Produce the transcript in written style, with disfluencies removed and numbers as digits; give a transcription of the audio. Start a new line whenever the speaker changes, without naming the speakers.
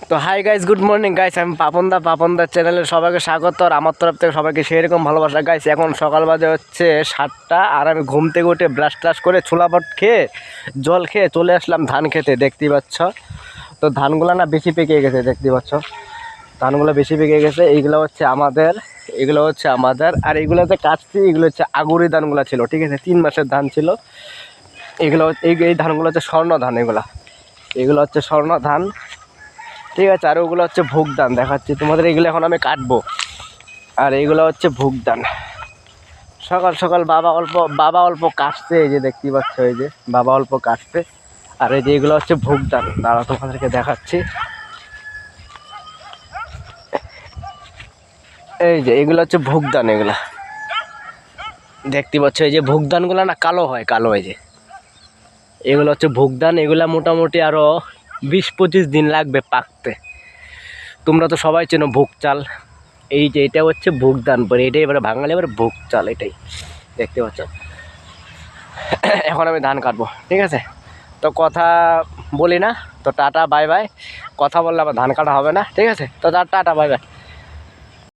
তো hi guys, good morning guys. আমি পাপনদার চ্যানেলে সবাইকে স্বাগত। আর আমার তরফ থেকে সবাইকে সেরকম ভালোবাসা গাইস। এখন সকাল বাজে হচ্ছে 7টা, আর আমি ঘুম থেকে উঠে ব্রাশ ট্রাশ করে ছোলাপট খেয়ে জল খেয়ে চলে আসলাম ধান খেতে, দেখতেই পাচ্ছ। তো ধানগুলো না বেশি পেকে গেছে, দেখতেই পাচ্ছ ধানগুলো বেশি পেকে গেছে। এগুলো হচ্ছে আমাদের আর এইগুলোতে কাটছি। এগুলো হচ্ছে আগুরি ধানগুলো ছিল, ঠিক আছে, 3 মাসের ধান ছিল এগুলো। এই ধানগুলো হচ্ছে স্বর্ণ ধান, এগুলো হচ্ছে স্বর্ণ ধান, ঠিক আছে। আর ওগুলো হচ্ছে ভোগ ধান, দেখাচ্ছি তোমাদের। এগুলো এখন আমি কাটবো। আর এইগুলো হচ্ছে ভোগ ধান। সকাল সকাল বাবা অল্প কাটছে, এই যে দেখতেই পাচ্ছ, এই যে বাবা অল্প কাটছে। আর এই যে এগুলো হচ্ছে ভোগ ধান, দাঁড়া তোমাদেরকে দেখাচ্ছি। এই যে এগুলো হচ্ছে ভোগ ধান, এগুলা দেখতে পাচ্ছ। এই যে ভোগ ধানগুলো না কালো হয়, কালো। এই যে এগুলো হচ্ছে ভোগ ধান। এগুলা মোটামুটি আরও 20-25 দিন লাগবে পাকতে। তোমরা তো সবাই চেনো ভোগ চাল। এই যে এটা হচ্ছে ভোগ ধান, পরে এটাই এবারে বাঙালি এবারে ভোগ চাল, এটাই দেখতে পাচ্ছ। এখন আমি ধান কাটবো, ঠিক আছে। তো কথা বলি না, তো টাটা বাই বাই। কথা বললে আবার ধান কাটা হবে না, ঠিক আছে। তো টাটা বাই বাই।